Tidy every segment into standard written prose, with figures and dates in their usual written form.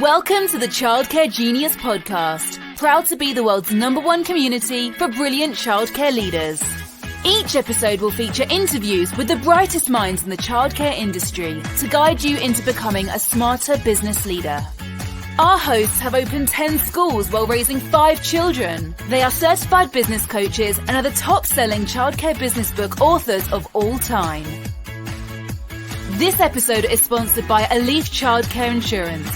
Welcome to the Childcare Genius podcast, proud to be the world's #1 community for brilliant childcare leaders. Each episode will feature interviews with the brightest minds in the childcare industry to guide you into becoming a smarter business leader. Our hosts have opened 10 schools while raising 5 children. They are certified business coaches and are the top-selling childcare business book authors of all time. This episode is sponsored by Elif Childcare Insurance.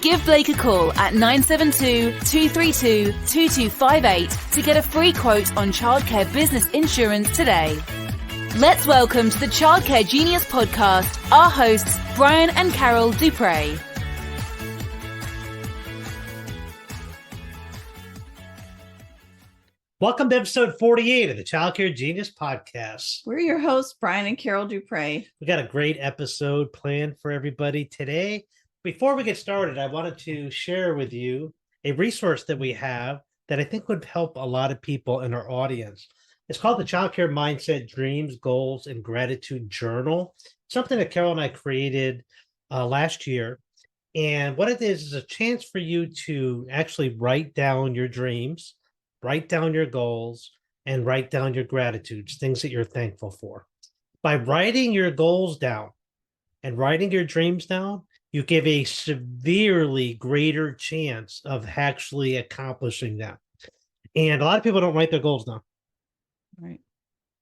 Give Blake a call at 972-232-2258 to get a free quote on childcare business insurance today. Let's welcome to the Childcare Genius podcast our hosts, Brian and Carol Dupre. Welcome to episode 48 of the Childcare Genius podcast. We're your hosts, Brian and Carol Dupre. We got a great episode planned for everybody today. Before we get started, I wanted to share with you a resource that we have that I think would help a lot of people in our audience. It's called the Childcare Mindset Dreams, Goals, and Gratitude Journal. Something that Carol and I created last year. And what it is a chance for you to actually write down your dreams, write down your goals, and write down your gratitudes, things that you're thankful for. By writing your goals down and writing your dreams down, you give a severely greater chance of actually accomplishing them. And a lot of people don't write their goals down. Right.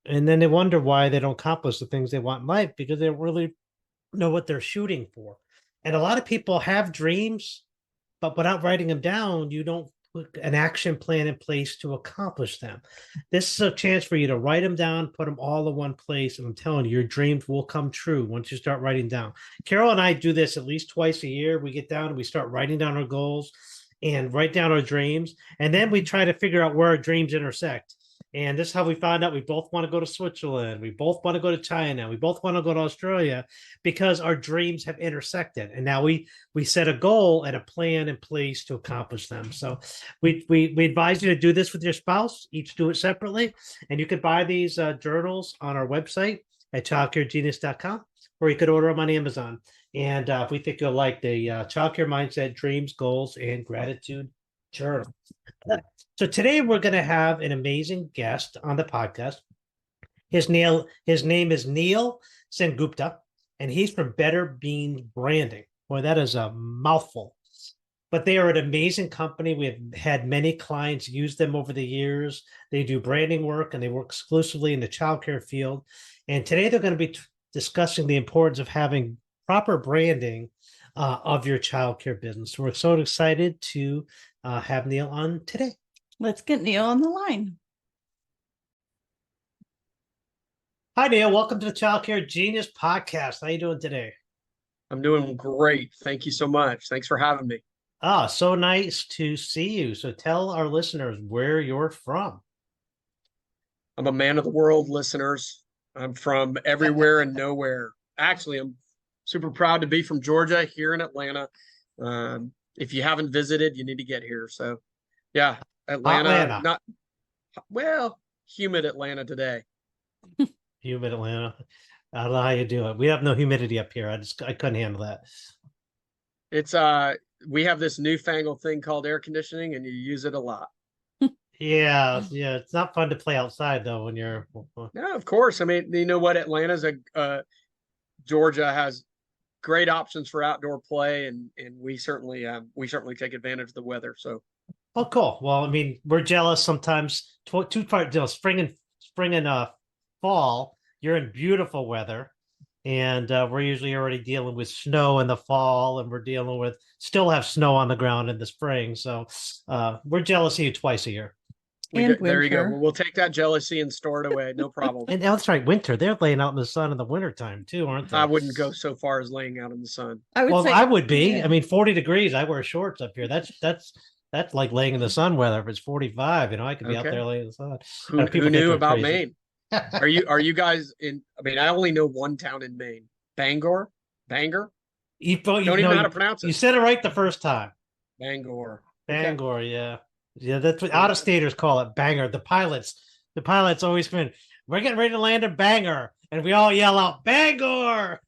And then they wonder why they don't accomplish the things they want in life because they don't really know what they're shooting for. And a lot of people have dreams, but without writing them down, you don't put an action plan in place to accomplish them. This is a chance for you to write them down, put them all in one place. And I'm telling you, your dreams will come true once you start writing down. Carol and I do this at least twice a year. We get down and we start writing down our goals and write down our dreams. And then we try to figure out where our dreams intersect. And this is how we found out we both want to go to Switzerland. We both want to go to China. We both want to go to Australia because our dreams have intersected. And now we set a goal and a plan in place to accomplish them. So we advise you to do this with your spouse, each do it separately. And you could buy these journals on our website at childcaregenius.com, or you could order them on Amazon. And we think you'll like the Childcare Mindset Dreams, Goals, and Gratitude Journal. So today we're going to have an amazing guest on the podcast. His name is Neel Sengupta, and he's from Better Bean Branding. Boy, that is a mouthful. But they are an amazing company. We have had many clients use them over the years. They do branding work, and they work exclusively in the childcare field. And today they're going to be discussing the importance of having proper branding of your childcare business. So we're so excited to have Neel on today. Let's get Neel on the line. Hi, Neel. Welcome to the Childcare Genius podcast. How are you doing today? I'm doing great. Thank you so much. Thanks for having me. So nice to see you. So tell our listeners where you're from. I'm a man of the world, listeners. I'm from everywhere and nowhere. Actually, I'm super proud to be from Georgia, here in Atlanta. If you haven't visited, you need to get here. So, yeah. Atlanta. Not well, humid Atlanta today. Humid Atlanta. I don't know how you do it. We have no humidity up here. I couldn't handle that. It's we have this newfangled thing called air conditioning, and you use it a lot. Yeah. It's not fun to play outside though when you're. No, of course. I mean, you know what? Atlanta's Georgia has great options for outdoor play, and we certainly take advantage of the weather. So. Oh, cool. Well, I mean, we're jealous sometimes. Two part deal: spring and fall. You're in beautiful weather, and we're usually already dealing with snow in the fall, and we're still have snow on the ground in the spring. So we're jealous of you twice a year. There you go. We'll take that jealousy and store it away. No problem. And that's right. Winter. They're laying out in the sun in the wintertime too, aren't they? I wouldn't go so far as laying out in the sun. I would be. Yeah. I mean, 40 degrees. I wear shorts up here. That's like laying in the sun weather. If it's 45, I could be out there laying in the sun. Who knew about crazy. Maine? Are you guys in? I mean, I only know one town in Maine, Bangor. You don't even know how to pronounce it. You said it right the first time. Bangor. Okay. Yeah. That's what out-of-staters call it. Bangor. The pilots always come in. We're getting ready to land in Bangor, and we all yell out Bangor.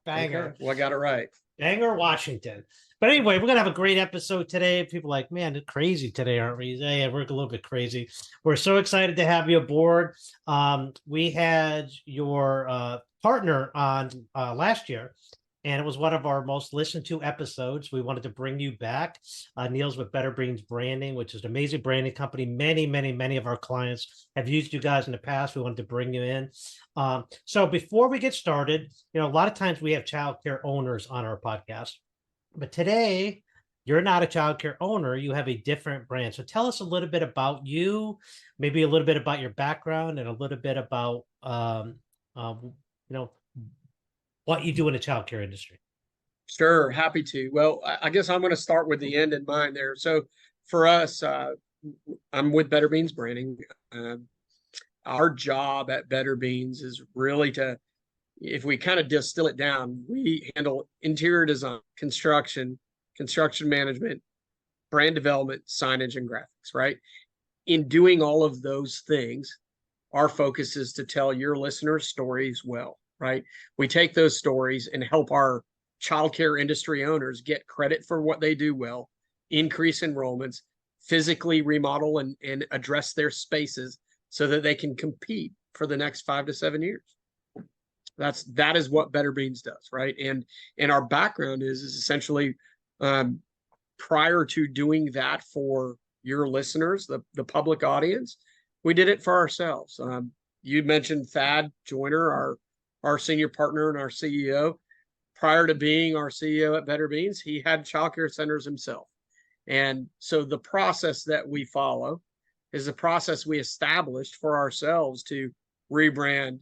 Banger. Okay. Well, I got it right. Bangor, Washington. But anyway, we're gonna have a great episode today. People are like, man, they're crazy today, aren't we? Yeah, we're a little bit crazy. We're so excited to have you aboard. We had your partner on last year, and it was one of our most listened to episodes. We wanted to bring you back. Neel's with Better Beans Branding, which is an amazing branding company. Many of our clients have used you guys in the past. We wanted to bring you in. So before we get started, a lot of times we have childcare owners on our podcast, but today you're not a childcare owner. You have a different brand. So tell us a little bit about you, maybe a little bit about your background, and a little bit about what you do in the childcare industry. Sure, happy to. Well, I guess I'm going to start with the end in mind there. So for us, I'm with Better Beans Branding. Our job at Better Beans is really to, if we kind of distill it down, we handle interior design, construction management, brand development, signage, and graphics, right? In doing all of those things, our focus is to tell your listeners stories well, right? We take those stories and help our childcare industry owners get credit for what they do well, increase enrollments, physically remodel and address their spaces so that they can compete for the next 5 to 7 years. That is what Better Beans does, right? And our background is essentially prior to doing that for your listeners, the public audience, we did it for ourselves. You mentioned Thad Joyner, our senior partner and our CEO. Prior to being our CEO at Better Beans, he had childcare centers himself. And so the process that we follow is the process we established for ourselves to rebrand,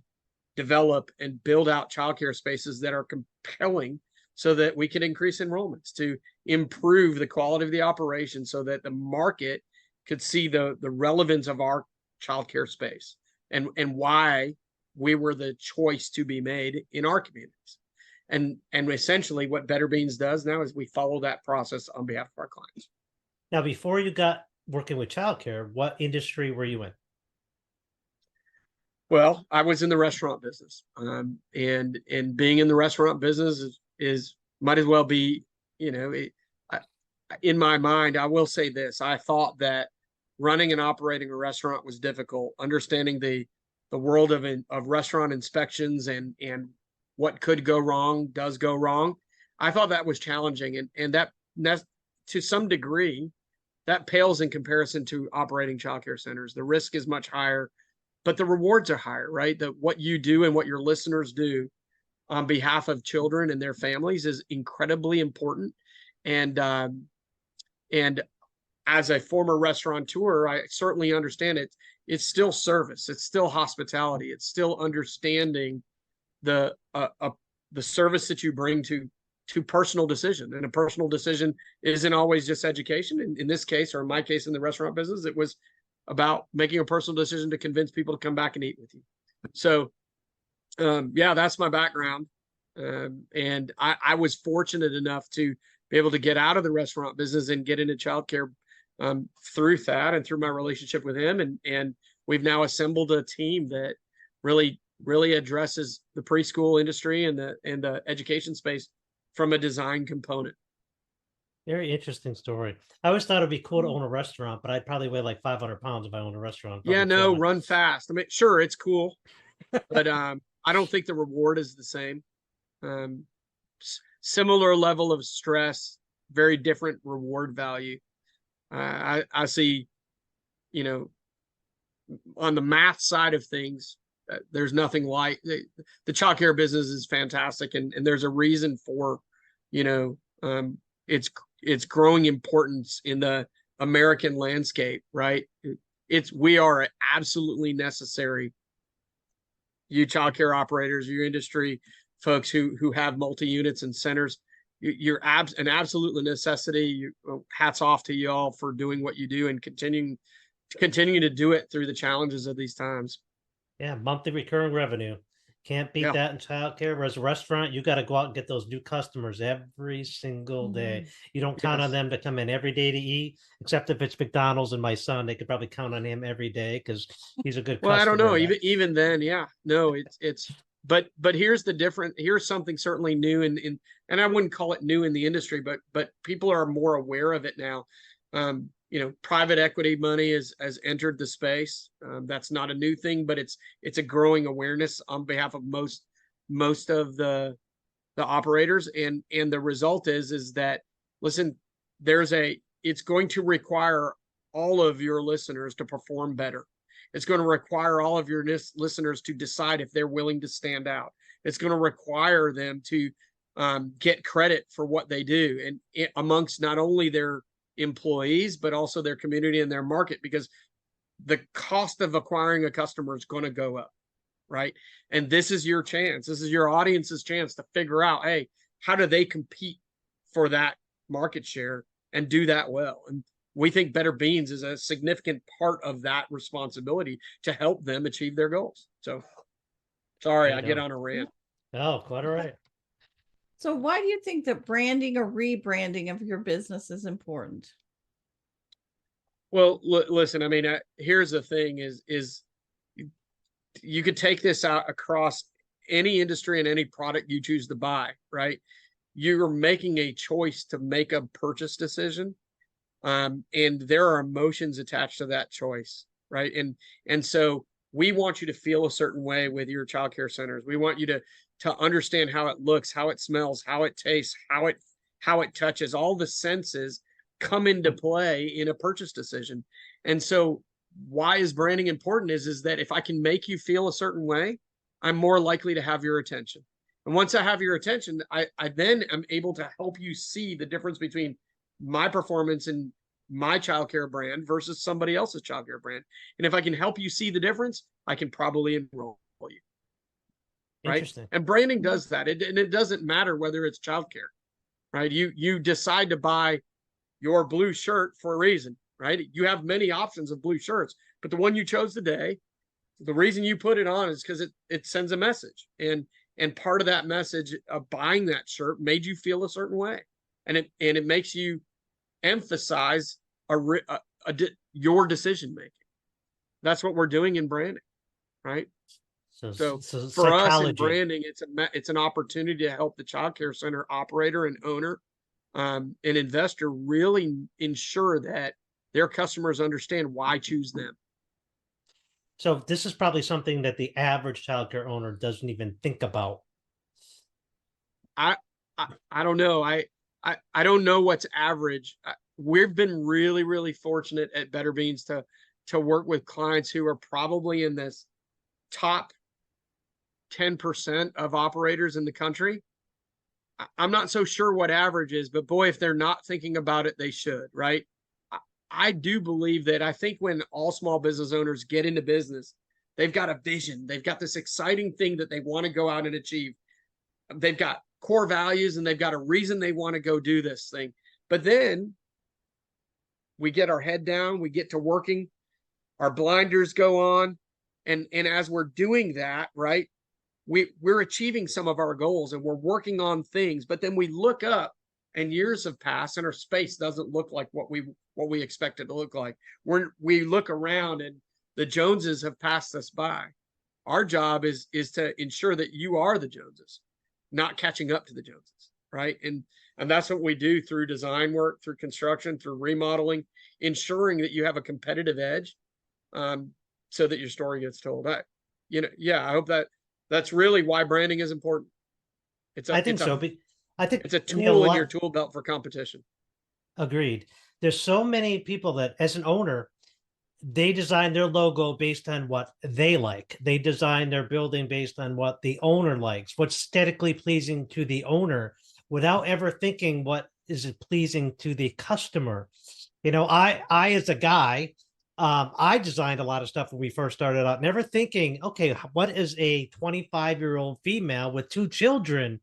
develop, and build out childcare spaces that are compelling so that we can increase enrollments, to improve the quality of the operation so that the market could see the relevance of our childcare space and why we were the choice to be made in our communities. And essentially what Better Beans does now is we follow that process on behalf of our clients. Now, before you got working with childcare, what industry were you in? Well, I was in the restaurant business, and being in the restaurant business is might as well be, in my mind, I will say this: I thought that running and operating a restaurant was difficult. Understanding the world of restaurant inspections and what could go wrong does go wrong. I thought that was challenging, and that to some degree that pales in comparison to operating childcare centers. The risk is much higher, but the rewards are higher, right? What you do and what your listeners do on behalf of children and their families is incredibly important. And as a former restaurateur, I certainly understand it. It's still service. It's still hospitality. It's still understanding the service that you bring to personal decision. And a personal decision isn't always just education. In this case, or in my case, in the restaurant business, it was about making a personal decision to convince people to come back and eat with you. So, that's my background. And I was fortunate enough to be able to get out of the restaurant business and get into childcare through Thad and through my relationship with him. And we've now assembled a team that really addresses the preschool industry and the education space from a design component. Very interesting story. I always thought it'd be cool to own a restaurant, but I'd probably weigh like 500 pounds if I owned a restaurant. Yeah, no, run fast. I mean, sure, it's cool, but I don't think the reward is the same. Similar level of stress, very different reward value. I see, on the math side of things, there's nothing like the childcare business is fantastic, and there's a reason for, its growing importance in the American landscape, right? We are absolutely necessary. You childcare operators, your industry folks who have multi-units and centers, you're an absolute necessity. Hats off to you all for doing what you do and continuing to do it through the challenges of these times. Yeah, monthly recurring revenue. Can't beat that in childcare. Whereas a restaurant, you got to go out and get those new customers every single day. You don't count on them to come in every day to eat, except if it's McDonald's and my son. They could probably count on him every day because he's a good customer. Well, I don't know. Even then, yeah. No, it's but here's the different. Here's something certainly new and I wouldn't call it new in the industry, but people are more aware of it now. Private equity money has entered the space. That's not a new thing, but it's a growing awareness on behalf of most of the operators, and the result is that, listen, it's going to require all of your listeners to perform better. It's going to require all of your listeners to decide if they're willing to stand out. It's going to require them to get credit for what they do, and amongst not only their employees, but also their community and their market, because the cost of acquiring a customer is going to go up, right? And this is your chance. This is your audience's chance to figure out, hey, how do they compete for that market share and do that well? And we think Better Beans is a significant part of that responsibility to help them achieve their goals. So sorry, I get on a rant. Oh, quite all right. So why do you think that branding or rebranding of your business is important? Well, listen, I mean, here's the thing is you could take this out across any industry and any product you choose to buy, right? You're making a choice to make a purchase decision. And there are emotions attached to that choice, right? And so we want you to feel a certain way with your childcare centers. We want you to understand how it looks, how it smells, how it tastes, how it touches. All the senses come into play in a purchase decision. And so why is branding important is that if I can make you feel a certain way, I'm more likely to have your attention. And once I have your attention, I then am able to help you see the difference between my performance in my childcare brand versus somebody else's childcare brand. And if I can help you see the difference, I can probably enroll you. Right. Interesting. And branding does that. And it doesn't matter whether it's childcare, right? You decide to buy your blue shirt for a reason, right? You have many options of blue shirts, but the one you chose today, the reason you put it on is because it sends a message. And part of that message of buying that shirt made you feel a certain way. And it makes you emphasize your decision making. That's what we're doing in branding, right? So for us in branding, it's an opportunity to help the childcare center operator and owner, an investor, really ensure that their customers understand why choose them. So this is probably something that the average childcare owner doesn't even think about. I don't know. I don't know what's average. We've been really, really fortunate at Better Beans to work with clients who are probably in this top 10% of operators in the country. I'm not so sure what average is, but boy, if they're not thinking about it, they should, right? I do believe that I think when all small business owners get into business, they've got a vision. They've got this exciting thing that they want to go out and achieve. They've got core values and they've got a reason they want to go do this thing. But then we get our head down, we get to working, our blinders go on. And as we're doing that, right, we're achieving some of our goals and we're working on things, but then we look up and years have passed and our space doesn't look like what we expect it to look like. We look around and the Joneses have passed us by. Our job is to ensure that you are the Joneses, not catching up to the Joneses, right? And that's what we do through design work, through construction, through remodeling, ensuring that you have a competitive edge, so that your story gets told. I hope that's really why branding is important. I think it's a tool in your tool belt for competition. Agreed. There's so many people that, as an owner, they design their logo based on what they like. They design their building based on what the owner likes, what's aesthetically pleasing to the owner, without ever thinking what is pleasing to the customer. I as a guy, I designed a lot of stuff when we first started out, never thinking, okay, what is a 25-year-old female with 2 children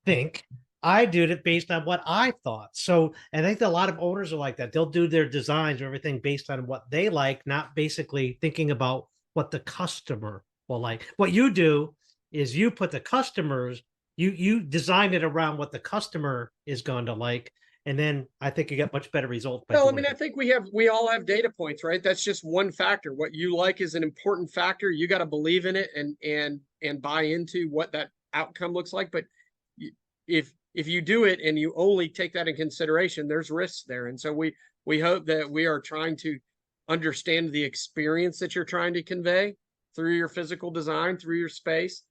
think? I did it based on what I thought. So I think that a lot of owners are like that. They'll do their designs or everything based on what they like, not basically thinking about what the customer will like. What you do is you put the customers, you design it around what the customer is going to like, And then I think you get much better results by No, I doing mean, I it. think we all have data points, right? That's just one factor. What you like is an important factor. You got to believe in it and buy into what that outcome looks like. But if you do it and you only take that in consideration, there's risks there. And so we hope that we are trying to understand the experience that you're trying to convey through your physical design, through your space,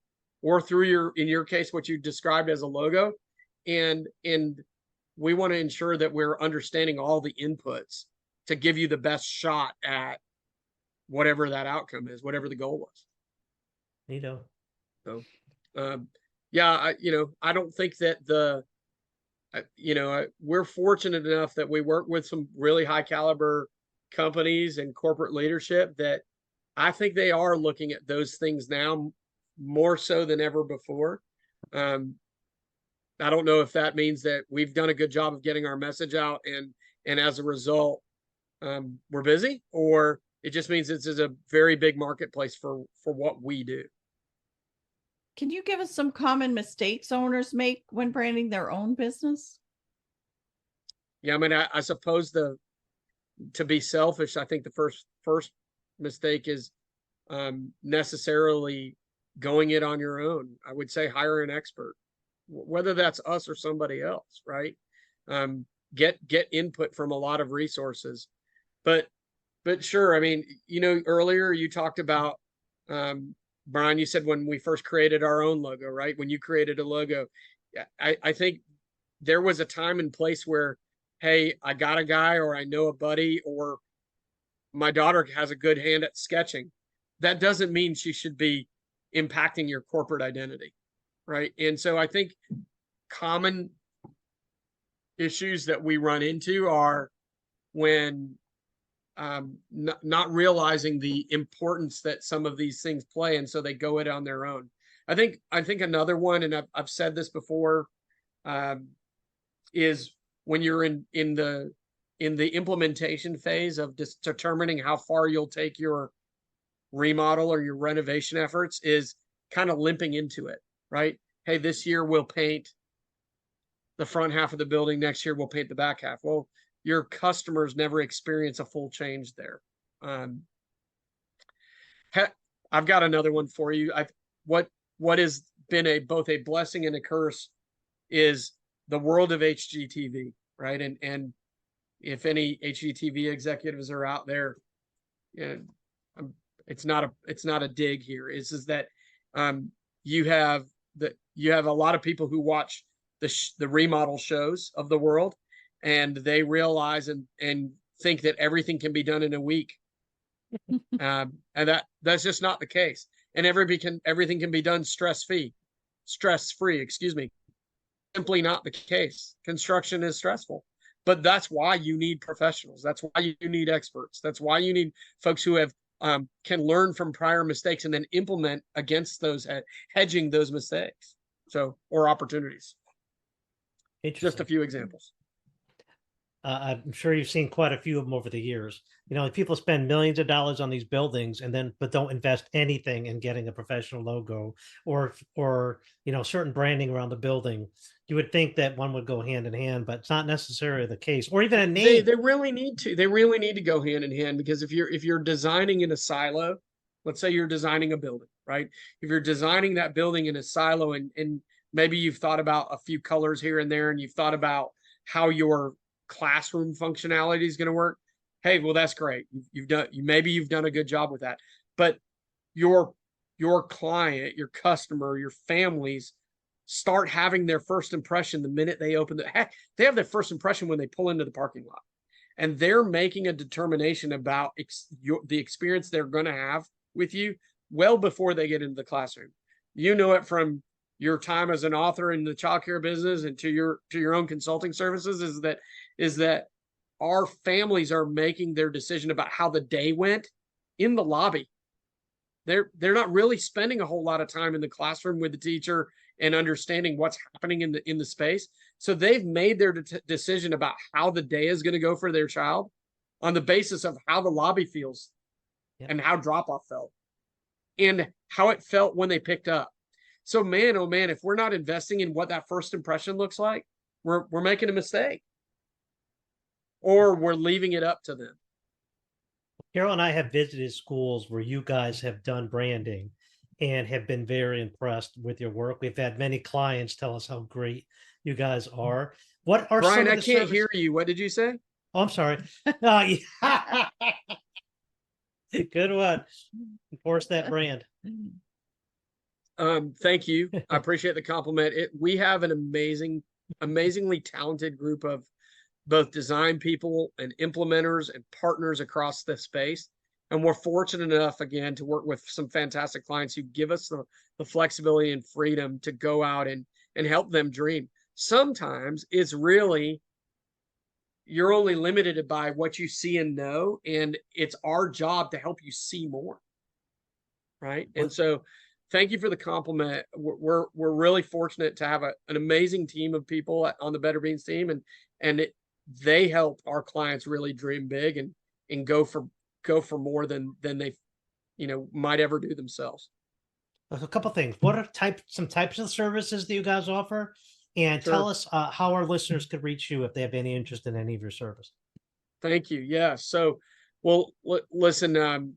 or through your, in your case, what you described as a logo. And we want to ensure that we're understanding all the inputs to give you the best shot at whatever that outcome is, whatever the goal was. You know, So, yeah, I don't think that we're fortunate enough that we work with some really high caliber companies and corporate leadership that I think they are looking at those things now more so than ever before. I don't know if that means that we've done a good job of getting our message out and as a result, we're busy, or it just means this is a very big marketplace for what we do. Can you give us some common mistakes owners make when branding their own business? Yeah, I mean, I suppose to be selfish, I think the first mistake is necessarily going it on your own. I would say hire an expert, whether that's us or somebody else, right? Get input from a lot of resources, but sure. I mean, earlier you talked about, Brian, you said when we first created our own logo, right? When you created a logo, I think there was a time and place where, hey, I got a guy, or I know a buddy, or my daughter has a good hand at sketching. That doesn't mean she should be impacting your corporate identity, right? And so I think common issues that we run into are when not realizing the importance that some of these things play, and so they go it on their own. I think another one, and I've said this before, is when you're in the implementation phase of determining how far you'll take your remodel or your renovation efforts, is kind of limping into it, right? Hey, this year we'll paint the front half of the building. Next year we'll paint the back half. Well, your customers never experience a full change there. I've got another one for you. What has been both a blessing and a curse is the world of HGTV, right? And if any HGTV executives are out there, it's not a dig here. Is that you have a lot of people who watch the remodel shows of the world, and they realize and think that everything can be done in a week. And that's just not the case. And everything can be done stress-free, excuse me. Simply not the case. Construction is stressful, but that's why you need professionals. That's why you need experts. That's why you need folks who have can learn from prior mistakes and then implement against those, hedging those mistakes. Or opportunities. Just a few examples. I'm sure you've seen quite a few of them over the years. People spend millions of dollars on these buildings but don't invest anything in getting a professional logo or certain branding around the building. You would think that one would go hand in hand, but it's not necessarily the case. Or even a name. They really need to. They really need to go hand in hand, because if you're designing in a silo, let's say you're designing a building, right? If you're designing that building in a silo, and maybe you've thought about a few colors here and there, and you've thought about how your classroom functionality is going to work. Hey, well, that's great. Maybe you've done a good job with that, but your client, your customer, your families start having their first impression the minute they open they have their first impression when they pull into the parking lot, and they're making a determination about the experience they're going to have with you well before they get into the classroom. You know it from your time as an author in the childcare business and to your own consulting services, is that our families are making their decision about how the day went in the lobby. They're not really spending a whole lot of time in the classroom with the teacher and understanding what's happening in the space. So they've made their decision about how the day is going to go for their child on the basis of how the lobby feels. Yep. And how drop-off felt and how it felt when they picked up. So man, oh man, if we're not investing in what that first impression looks like, we're making a mistake. or we're leaving it up to them. Carol and I have visited schools where you guys have done branding and have been very impressed with your work. We've had many clients tell us how great you guys are. What are Brian, some of I the can't services? hear you. What did you say? Oh, I'm sorry. Yeah. Good one. Enforce that brand. Thank you. I appreciate the compliment. We have an amazingly talented group of both design people and implementers and partners across the space. And we're fortunate enough, again, to work with some fantastic clients who give us the flexibility and freedom to go out and help them dream. Sometimes it's really, you're only limited by what you see and know, and it's our job to help you see more. Right. And so thank you for the compliment. We're really fortunate to have an amazing team of people on the Better Beans team, and they help our clients really dream big and go for more than they might ever do themselves. A couple things. What are some types of services that you guys offer? And Sure. tell us how our listeners could reach you if they have any interest in any of your service. Thank you. Yeah. So, well, listen,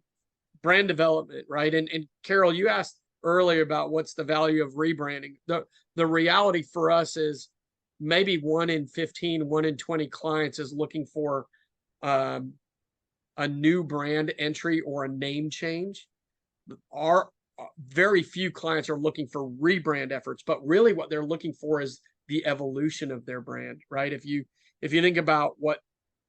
brand development, right? And Carol, you asked earlier about what's the value of rebranding. The reality for us is maybe 1 in 15, 1 in 20 clients is looking for a new brand entry or a name change. Our very few clients are looking for rebrand efforts, but really what they're looking for is the evolution of their brand, right? If you think about what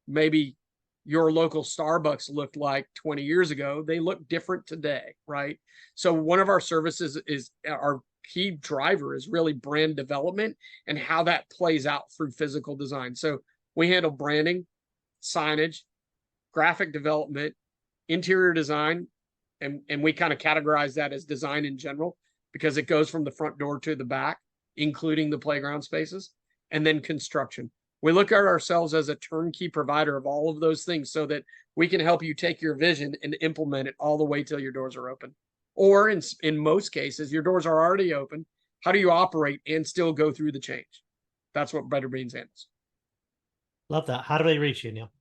maybe your local Starbucks looked like 20 years ago, they look different today, right? So one of our services is our key driver is really brand development and how that plays out through physical design. So we handle branding, signage, graphic development, interior design, and we kind of categorize that as design in general because it goes from the front door to the back, including the playground spaces, and then construction. We look at ourselves as a turnkey provider of all of those things so that we can help you take your vision and implement it all the way till your doors are open. Or in most cases, your doors are already open. How do you operate and still go through the change? That's what Better Beans handles. Love that. How do they reach you, Neel?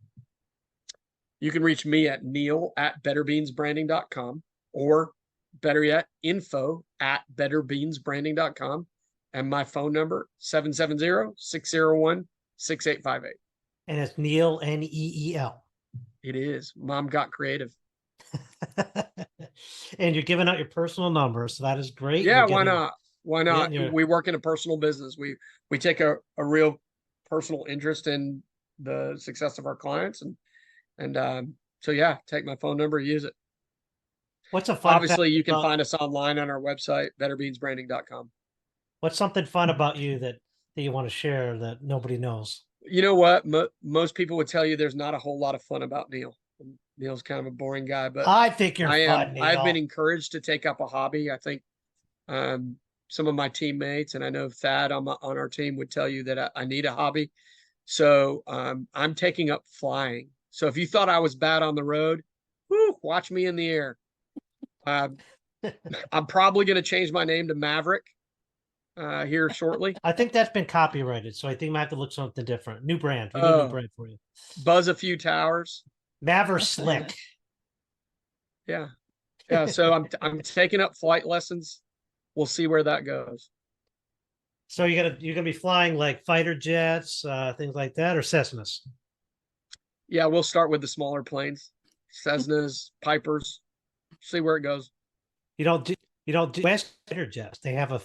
You can reach me at neil@betterbeansbranding.com or better yet, info@betterbeansbranding.com. And my phone number, 770-601-6858. And it's Neel, Neel. It is. Mom got creative. And you're giving out your personal number, so that is great. Yeah, why not? Why not? Your... We work in a personal business. We take a real personal interest in the success of our clients, and so yeah, take my phone number, use it. What's a fun Obviously, you can find us online on our website, betterbeansbranding.com. What's something fun about you that you want to share that nobody knows? You know what? Most people would tell you there's not a whole lot of fun about Neel. Neil's kind of a boring guy, but I think you're fun, Neel. I've been encouraged to take up a hobby. I think some of my teammates, and I know Thad on our team would tell you that I need a hobby. So I'm taking up flying. So if you thought I was bad on the road, watch me in the air. I'm probably going to change my name to Maverick here shortly. I think that's been copyrighted, so I think I might have to look something different. New brand. We need a new brand for you. Buzz a few towers. Maverick Slick. Yeah. So I'm taking up flight lessons. We'll see where that goes. So you're gonna be flying like fighter jets, things like that, or Cessnas? Yeah, we'll start with the smaller planes, Cessnas, Pipers. See where it goes. You don't do West fighter jets. They have a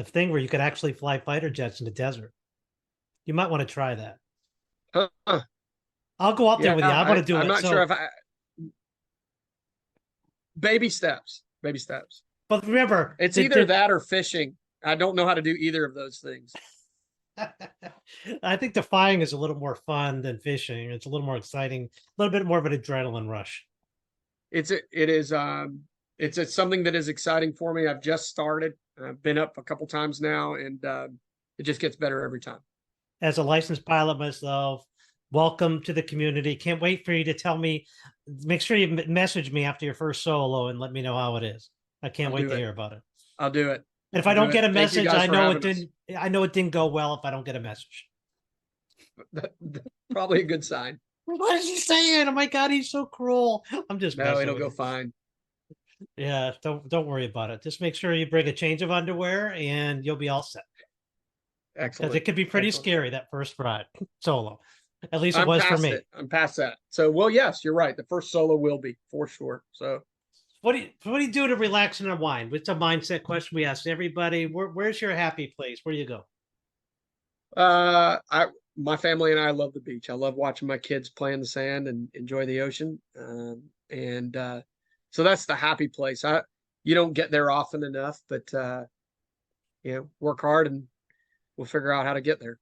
thing where you could actually fly fighter jets in the desert. You might want to try that. I'll go up there with you. I want to do it. I'm not sure if baby steps. But remember, it's either that or fishing. I don't know how to do either of those things. I think the flying is a little more fun than fishing. It's a little more exciting, a little bit more of an adrenaline rush. It's something that is exciting for me. I've just started. I've been up a couple times now, and it just gets better every time. As a licensed pilot myself, welcome to the community. Can't wait for you to tell me. Make sure you message me after your first solo and let me know how it is. I can't wait to hear about it. I'll do it. And if I don't get a message, I know it didn't go well if I don't get a message. probably a good sign. What is he saying? Oh my God, he's so cruel. I'm just No, messing it'll with go him. fine. Yeah, don't worry about it. Just make sure you bring a change of underwear and you'll be all set. Because Excellent. it could be pretty Excellent. scary that first ride solo. At least it I'm was for past me. it. I'm past that. So, well, yes, you're right. The first solo will be for sure. So, What do you do to relax and unwind? It's a mindset question we ask everybody. Where's your happy place? Where do you go? my family and I love the beach. I love watching my kids play in the sand and enjoy the ocean. So that's the happy place. You don't get there often enough, but work hard and we'll figure out how to get there.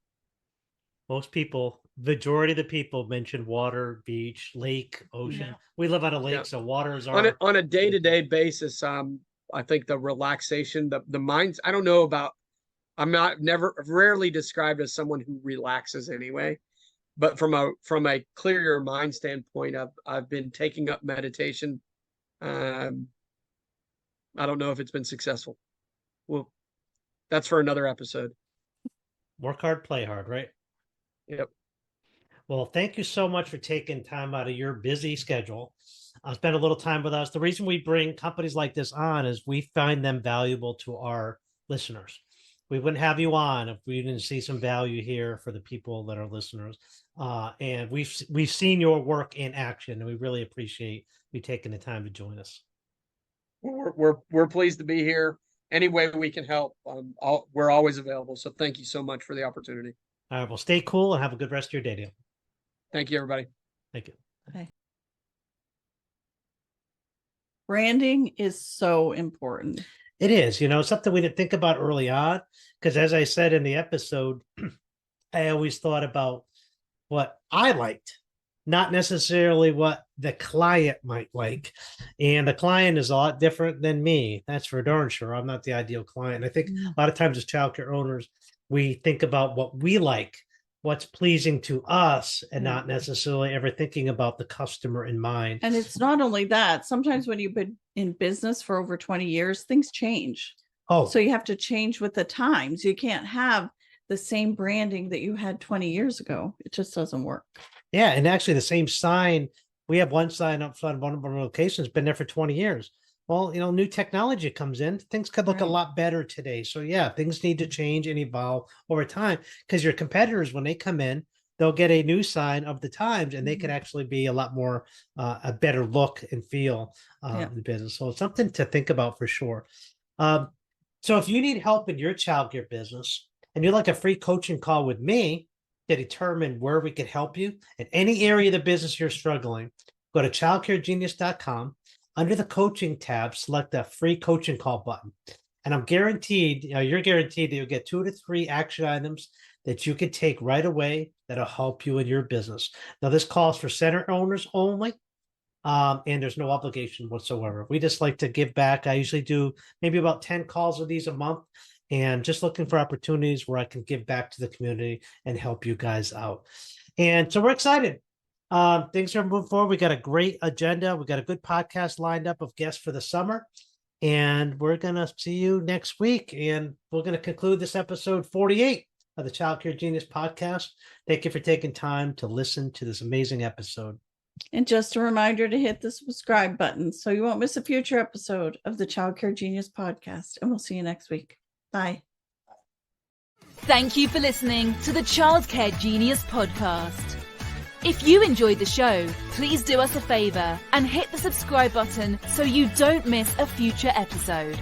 Most people, majority of the people mention water, beach, lake, ocean. Yeah. We live on a lake, Yeah. so water is our On a day-to-day basis. I think the relaxation, the minds. I don't know about. Rarely described as someone who relaxes anyway, but from a clear your mind standpoint, I've been taking up meditation. I don't know if it's been successful. Well, that's for another episode. work hard, play hard, right? Yep. Well, thank you so much for taking time out of your busy schedule. Spend a little time with us. The reason we bring companies like this on is we find them valuable to our listeners. We wouldn't have you on if we didn't see some value here for the people that are listeners. And we've seen your work in action, and we really appreciate you taking the time to join us. We're pleased to be here. Any way we can help, we're always available. So thank you so much for the opportunity. All right, well, stay cool and have a good rest of your day, Dale. Thank you, everybody. Thank you. Bye. Branding is so important. It is, something we didn't think about early on, because as I said in the episode, I always thought about what I liked, not necessarily what the client might like. And the client is a lot different than me. That's for darn sure. I'm not the ideal client. I think a lot of times as childcare owners, we think about what we like, what's pleasing to us, and not necessarily ever thinking about the customer in mind. And it's not only that. Sometimes when you've been in business for over 20 years, things change. Oh, So you have to change with the times. You can't have the same branding that you had 20 years ago. It just doesn't work. yeah. And actually the same sign, we have one sign up front of one of our locations, been there for 20 years. Well, new technology comes in, things could look a Right. lot better today. So yeah, things need to change and evolve over time, because your competitors, when they come in, they'll get a new sign of the times, and they could actually be a lot more, a better look and feel in the business. So it's something to think about for sure. So if you need help in your childcare business and you'd like a free coaching call with me to determine where we could help you in any area of the business you're struggling, go to childcaregenius.com. Under the coaching tab, select the free coaching call button. And I'm guaranteed, you're guaranteed that you'll get 2 to 3 action items that you can take right away that'll help you in your business. Now, this calls for center owners only, and there's no obligation whatsoever. We just like to give back. I usually do maybe about 10 calls of these a month, and just looking for opportunities where I can give back to the community and help you guys out. And so we're excited. Things are moving forward. We got a great agenda. We got a good podcast lined up of guests for the summer, and we're going to see you next week. And we're going to conclude this episode 48 of the Childcare Genius podcast. Thank you for taking time to listen to this amazing episode. And just a reminder to hit the subscribe button so you won't miss a future episode of the Childcare Genius podcast. And we'll see you next week. Bye. Thank you for listening to the Childcare Genius podcast. If you enjoyed the show, please do us a favor and hit the subscribe button so you don't miss a future episode.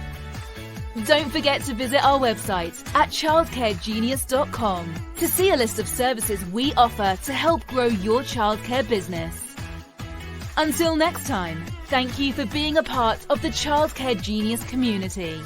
Don't forget to visit our website at childcaregenius.com to see a list of services we offer to help grow your childcare business. Until next time, thank you for being a part of the Childcare Genius community.